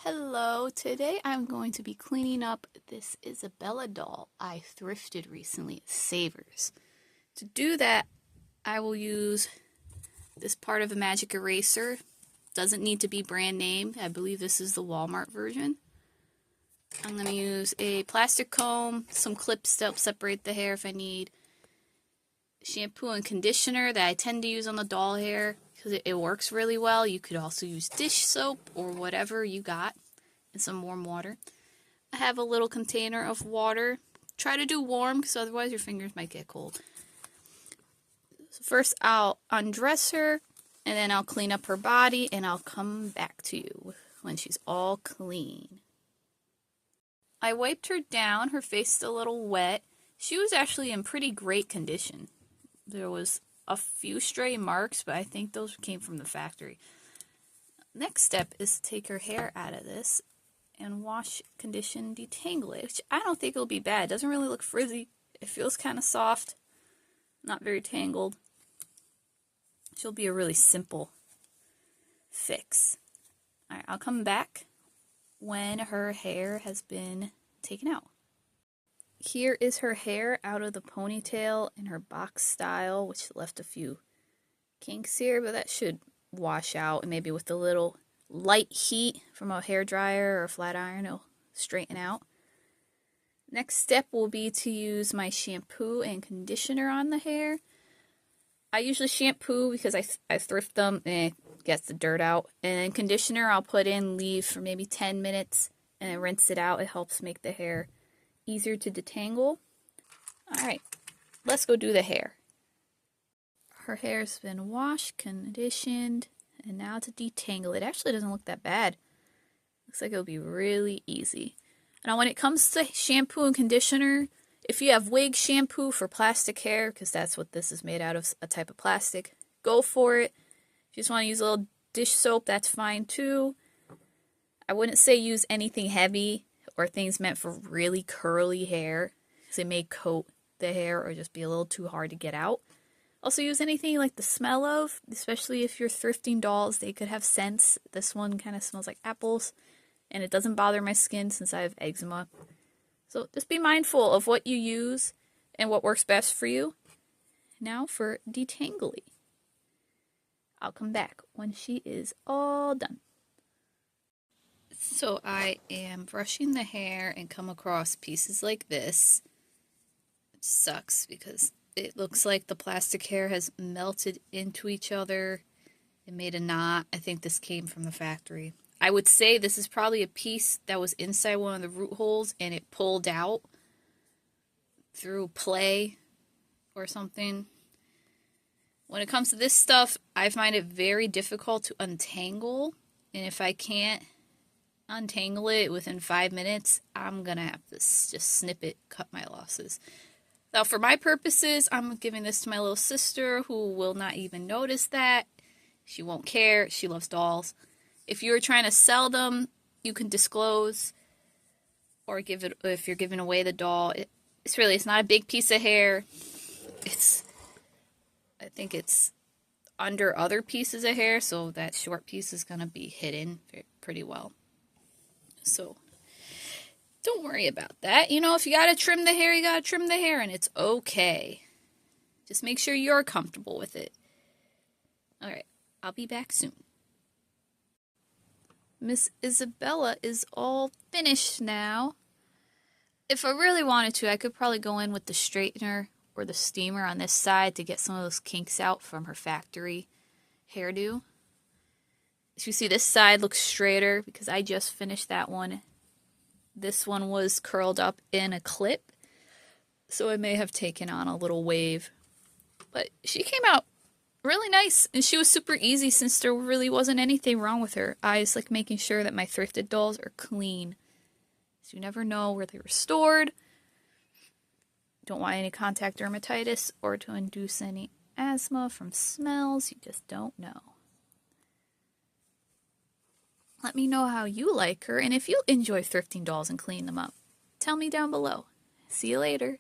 Hello, today I'm going to be cleaning up this Isabella doll I thrifted recently at Savers. To do that, I will use this part of a magic eraser. Doesn't need to be brand name. I believe this is the Walmart version. I'm going to use a plastic comb, some clips to help separate the hair if I need, shampoo and conditioner that I tend to use on the doll hair because it works really well. You could also use dish soap or whatever you got and some warm water. I have a little container of water. Try to do warm because otherwise your fingers might get cold. So first I'll undress her and then I'll clean up her body and I'll come back to you when she's all clean. I wiped her down. Her face is a little wet. She was actually in pretty great condition. There was a few stray marks, but I think those came from the factory. Next step is to take her hair out of this and wash, condition, detangle it, which I don't think it'll be bad. It doesn't really look frizzy. It feels kind of soft, not very tangled. She'll be a really simple fix. Alright, I'll come back when her hair has been taken out. Here is her hair out of the ponytail in her box style, which left a few kinks here, but that should wash out. And maybe with a little light heat from a hairdryer or a flat iron, it'll straighten out. Next step will be to use my shampoo and conditioner on the hair. I usually shampoo because I thrift them and it gets the dirt out. And then conditioner I'll put in, leave for maybe 10 minutes, and then rinse it out. It helps make the hair easier to detangle. Alright, let's go do the hair. Her hair's been washed, conditioned, and now to detangle. It actually doesn't look that bad. Looks like it'll be really easy. Now when it comes to shampoo and conditioner, if you have wig shampoo for plastic hair, because that's what this is made out of, a type of plastic, go for it. If you just want to use a little dish soap, that's fine too. I wouldn't say use anything heavy or things meant for really curly hair, because it may coat the hair or just be a little too hard to get out. Also use anything you like the smell of, especially if you're thrifting dolls. They could have scents. This one kind of smells like apples, and it doesn't bother my skin since I have eczema. So just be mindful of what you use and what works best for you. Now for detangling. I'll come back when she is all done. So I am brushing the hair and come across pieces like this. It sucks because it looks like the plastic hair has melted into each other. It made a knot. I think this came from the factory. I would say this is probably a piece that was inside one of the root holes and it pulled out through play or something. When it comes to this stuff, I find it very difficult to untangle. And if I can't untangle it within 5 minutes, I'm gonna have to just snip it, cut my losses. Now for my purposes, I'm giving this to my little sister who will not even notice that. She won't care. She loves dolls. If you're trying to sell them, you can disclose or give it, if you're giving away the doll. It's not a big piece of hair. I think it's under other pieces of hair, so that short piece is gonna be hidden pretty well. So don't worry about that. You know, if you gotta trim the hair, you gotta trim the hair, and it's okay. Just make sure you're comfortable with it. Alright, I'll be back soon. Miss Isabella is all finished now. If I really wanted to, I could probably go in with the straightener or the steamer on this side to get some of those kinks out from her factory hairdo. As you see, this side looks straighter because I just finished that one. This one was curled up in a clip, so it may have taken on a little wave. But she came out really nice, and she was super easy since there really wasn't anything wrong with her. I just like making sure that my thrifted dolls are clean, so you never know where they were stored. Don't want any contact dermatitis or to induce any asthma from smells. You just don't know. Let me know how you like her, and if you enjoy thrifting dolls and cleaning them up, tell me down below. See you later.